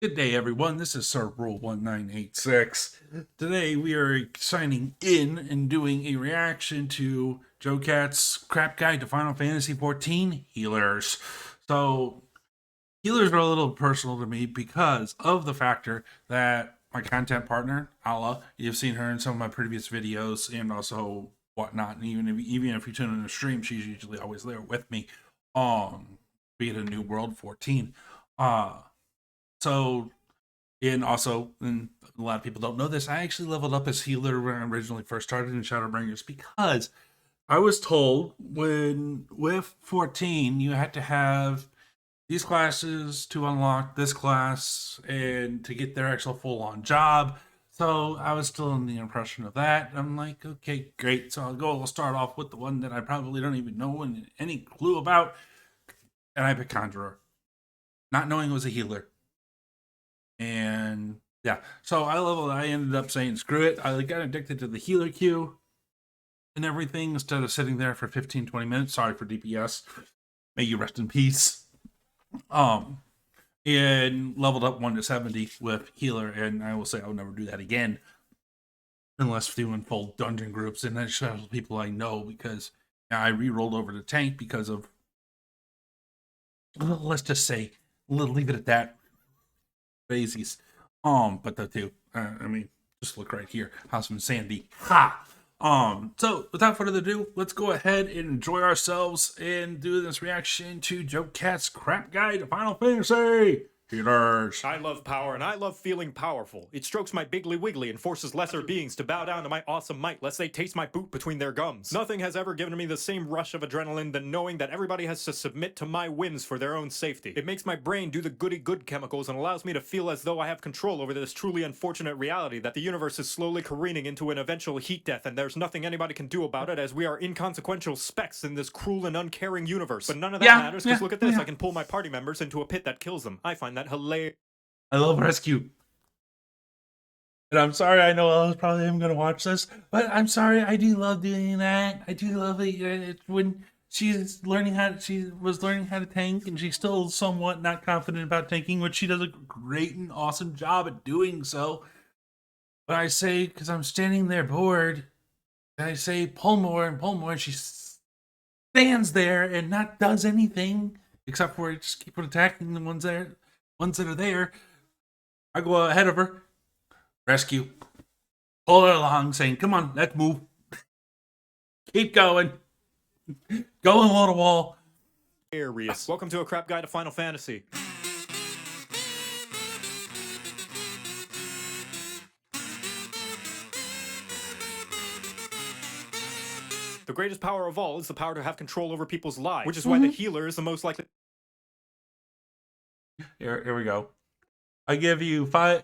Good day, everyone. This is SirRule 1986. Today we are signing in and doing a reaction to Joe Cat's crap guide to Final Fantasy XIV healers. So, healers are a little personal to me because of the factor that my content partner, Ala, you've seen her in some of my previous videos and also whatnot. And even if you tune in the stream, she's usually always there with me. Be it a New World 14. Uh, so and a lot of people don't know this, I actually leveled up as healer when I originally first started in Shadowbringers because I was told when with 14 you had to have these classes to unlock this class and to get their actual full-on job. So I was still in the impression of that. I'm like, okay, great. So I'll start off with the one that I probably don't even know any clue about, and I picked Conjurer, not knowing it was a healer. And yeah, so I ended up saying screw it. I got addicted to the healer queue and everything instead of sitting there for 15-20 minutes. Sorry for DPS. May you rest in peace. And leveled up 1 to 70 with healer, and I will say I'll never do that again unless doing full dungeon groups, and that's people I know, because I re-rolled over to tank because of, well, let's just say, leave it at that, crazies. But the two, I mean, just look right here. House of Insanity. Ha! So without further ado, let's go ahead and enjoy ourselves and do this reaction to Joe Cat's crap guide to Final Fantasy healers. I love power, and I love feeling powerful. It strokes my biggly wiggly and forces lesser beings to bow down to my awesome might, lest they taste my boot between their gums. Nothing has ever given me the same rush of adrenaline than knowing that everybody has to submit to my whims for their own safety. It makes my brain do the goody-good chemicals and allows me to feel as though I have control over this truly unfortunate reality that the universe is slowly careening into an eventual heat death, and there's nothing anybody can do about it, as we are inconsequential specks in this cruel and uncaring universe. But none of that matters, because look at this, I can pull my party members into a pit that kills them. I find that hilarious. I love rescue. And I'm sorry, I know I probably am going to watch this, but I'm sorry, I do love doing that. I do love it. It's when she was learning how to tank, and she's still somewhat not confident about tanking, which she does a great and awesome job at doing so. But I say, because I'm standing there bored, and I say pull more and pull more, and she stands there and not does anything except for just keep on attacking the ones that are there. I go ahead of her, rescue, pull her along, saying, "Come on, let's move. Keep going. Going wall to wall." Welcome to a crap guide to Final Fantasy. The greatest power of all is the power to have control over people's lives, which is why the healer is the most likely. Here we go. I give you 5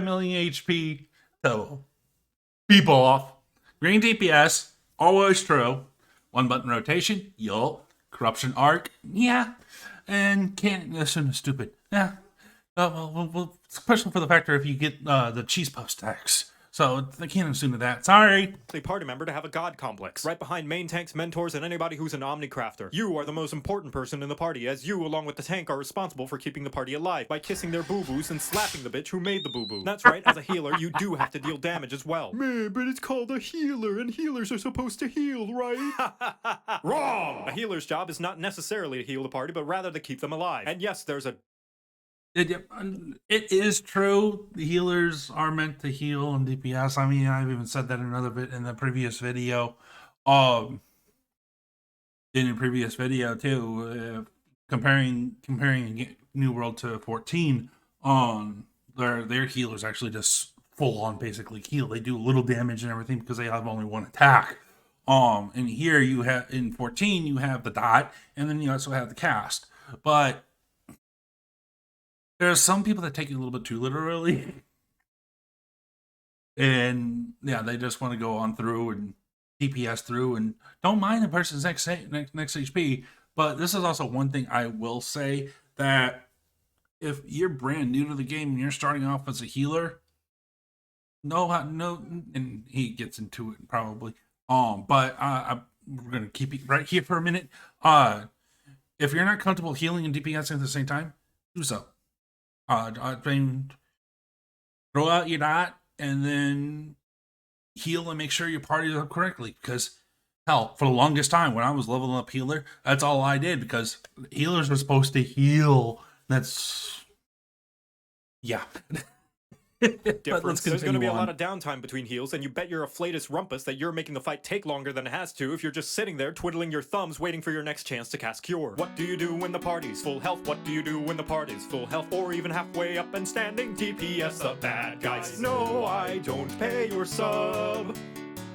million HP total. Beep off. Green DPS, always true. 1 button rotation, yup. Corruption arc, yeah. And can't listen to stupid. Yeah. Well, especially for the factor if you get the cheese puff stacks. So I can't assume to that. Sorry. Party member to have a god complex, right behind main tanks, mentors, and anybody who's an omnicrafter. You are the most important person in the party, as you, along with the tank, are responsible for keeping the party alive by kissing their boo-boos and slapping the bitch who made the boo-boo. That's right, as a healer, you do have to deal damage as well. Man, but it's called a healer, and healers are supposed to heal, right? Wrong! A healer's job is not necessarily to heal the party, but rather to keep them alive. And yes, there's a It is true. The healers are meant to heal and DPS. I mean, I've even said that in another bit in the previous video. In the previous video too, comparing New World to 14. Their healers actually just full on basically heal. They do a little damage and everything because they have only 1 attack. And here you have in 14 you have the dot, and then you also have the cast, but there are some people that take it a little bit too literally. And yeah, they just want to go on through and DPS through and don't mind the person's next HP. But this is also one thing I will say, that if you're brand new to the game and you're starting off as a healer, no, and he gets into it probably. But we're gonna keep it right here for a minute. If you're not comfortable healing and DPSing at the same time, do so. I mean, throw out your dot and then heal and make sure your party's up correctly. Because hell, for the longest time when I was leveling up healer, that's all I did because healers were supposed to heal. That's yeah. But Difference. There's going to be a lot of downtime between heals, and you bet your afflatus rumpus that you're making the fight take longer than it has to if you're just sitting there twiddling your thumbs waiting for your next chance to cast Cure. What do you do when the party's full health? What do you do when the party's full health? Or even halfway up and standing? DPS the bad guys. No, I don't pay your sub.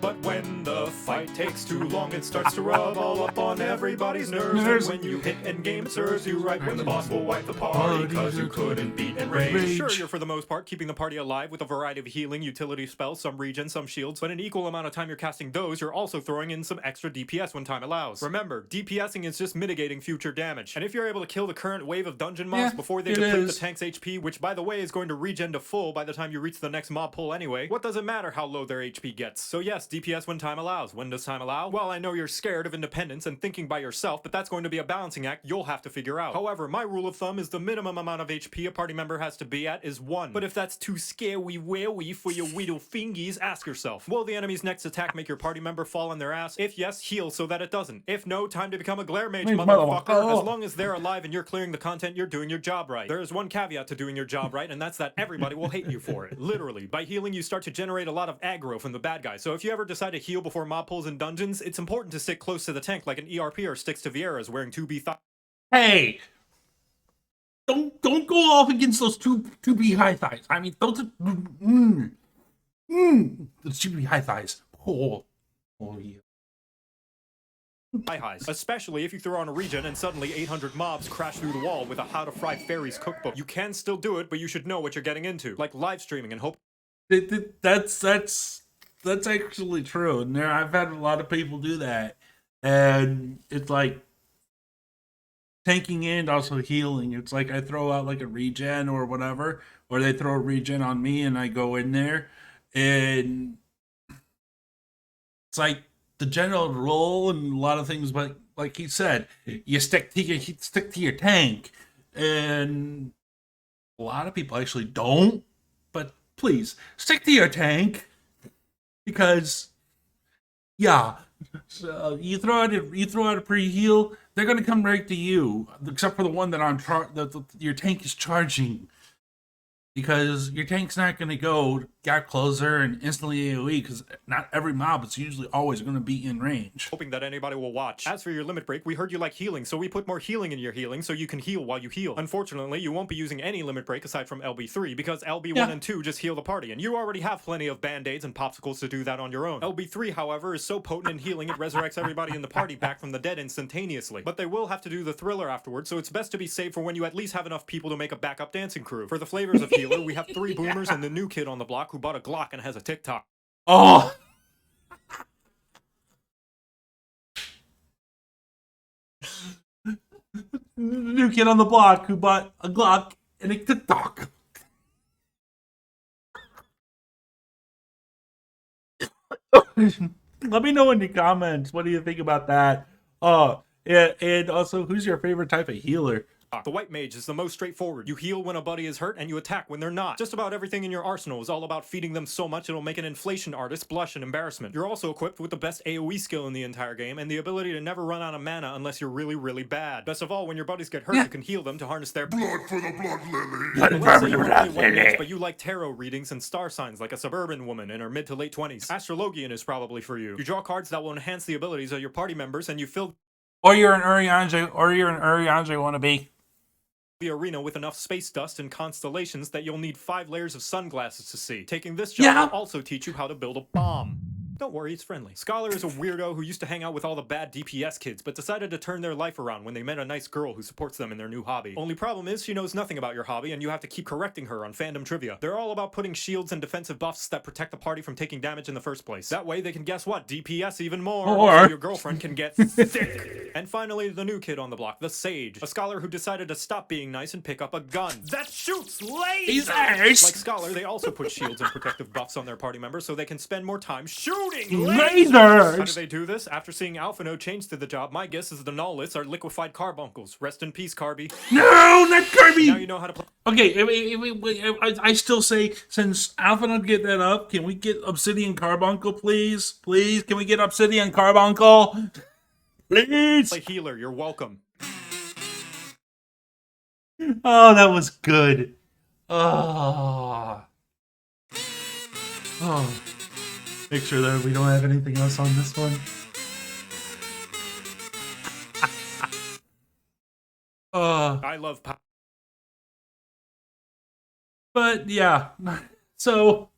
But when the fight takes too long, it starts to rub all up on everybody's nerves. And when you hit endgame, it serves you right when the boss will wipe the party because you couldn't beat Enrage. Sure, you're for the most part keeping the party alive with a variety of healing, utility spells, some regen, some shields, but an equal amount of time you're casting those, you're also throwing in some extra DPS when time allows. Remember, DPSing is just mitigating future damage. And if you're able to kill the current wave of dungeon mobs before they deplete the tank's HP, which by the way is going to regen to full by the time you reach the next mob pull anyway, what does it matter how low their HP gets? So yes, DPS when time allows. When does time allow? Well, I know you're scared of independence and thinking by yourself, but that's going to be a balancing act you'll have to figure out. However, my rule of thumb is the minimum amount of HP a party member has to be at is 1. But if that's too scary for your weedle fingies, ask yourself, will the enemy's next attack make your party member fall on their ass? If yes, heal so that it doesn't. If no, time to become a glare mage, motherfucker. As long as they're alive and you're clearing the content, you're doing your job right. There is one caveat to doing your job right, and that's that everybody will hate you for it. Literally, by healing, you start to generate a lot of aggro from the bad guys. So if you ever decide to heal before mob pulls in dungeons, it's important to stick close to the tank like an ERPer sticks to Vieira's wearing 2B thighs. Hey, don't go off against those 2B high thighs. I mean, those are the 2B high thighs. Oh yeah. Highs, especially if you throw on a regen and suddenly 800 mobs crash through the wall with a How to Fry Fairies cookbook. You can still do it, but you should know what you're getting into, like live streaming and hope. That's actually true, and I've had a lot of people do that, and it's like tanking and also healing. It's like I throw out like a regen or whatever, or they throw a regen on me, and I go in there, and it's like the general rule and a lot of things. But like he said, you stick to your tank, and a lot of people actually don't. But please stick to your tank. Because, yeah, so you throw out a pre-heal, they're gonna come right to you, except for the one that your tank is charging. Because your tank's not going to go gap closer and instantly AoE, because not every mob is usually always going to be in range. Hoping that anybody will watch. As for your limit break, we heard you like healing, so we put more healing in your healing so you can heal while you heal. Unfortunately, you won't be using any limit break aside from LB3, because LB1 and 2 just heal the party, and you already have plenty of band-aids and popsicles to do that on your own. LB3, however, is so potent in healing it resurrects everybody in the party back from the dead instantaneously. But they will have to do the thriller afterwards, so it's best to be safe for when you at least have enough people to make a backup dancing crew. For the flavors of healer, we have 3 boomers and the new kid on the block who bought a Glock and has a TikTok. Oh! New kid on the block who bought a Glock and a TikTok. Let me know in the comments, what do you think about that? And also, who's your favorite type of healer? The White Mage is the most straightforward. You heal when a buddy is hurt, and you attack when they're not. Just about everything in your arsenal is all about feeding them so much it'll make an inflation artist blush in embarrassment. You're also equipped with the best AoE skill in the entire game, and the ability to never run out of mana unless you're really, really bad. Best of all, when your buddies get hurt, you can heal them to harness their blood for the blood lily. Let's say you're only White Mage, but you like tarot readings and star signs like a suburban woman in her mid to late 20s. Astrologian is probably for you. You draw cards that will enhance the abilities of your party members, and you fill... Or you're an Urianger wannabe. The arena with enough space dust and constellations that you'll need 5 layers of sunglasses to see. Taking this job will also teach you how to build a bomb. Don't worry, it's friendly. Scholar is a weirdo who used to hang out with all the bad DPS kids, but decided to turn their life around when they met a nice girl who supports them in their new hobby. Only problem is she knows nothing about your hobby, and you have to keep correcting her on fandom trivia. They're all about putting shields and defensive buffs that protect the party from taking damage in the first place. That way they can guess what? DPS even more. Or your girlfriend can get sick. And finally, the new kid on the block, the Sage. A scholar who decided to stop being nice and pick up a gun. That shoots lasers! Like Scholar, they also put shields and protective buffs on their party members so they can spend more time shooting! Shooting Lasers! How do they do this? After seeing Alphino change to the job, my guess is the Nullis are liquefied carbuncles. Rest in peace, Carby. No, not Kirby! Now you know how to play. Okay, I still say, since Alpha don't get that up, can we get Obsidian Carbuncle, please? Please, can we get Obsidian Carbuncle? Please! Play healer, you're welcome. Oh, that was good. Oh. Oh. Make sure that we don't have anything else on this one. I love power. But yeah, so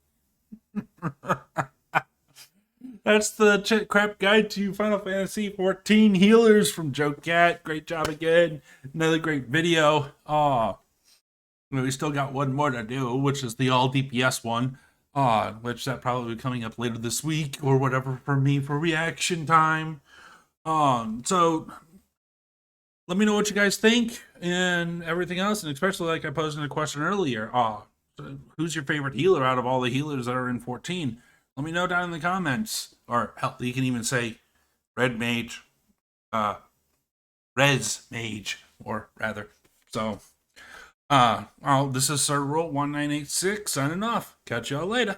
that's the crap guide to Final Fantasy 14 healers from Joe Cat. Great job again. Another great video. We still got one more to do, which is the all DPS one. Which that probably will be coming up later this week or whatever for me for reaction time. So let me know what you guys think and everything else, and especially like I posed in a question earlier. Who's your favorite healer out of all the healers that are in 14? Let me know down in the comments, or hell, you can even say Red Mage, Res Mage, or rather. So, this is SirRule 1986 signing off. Catch y'all later.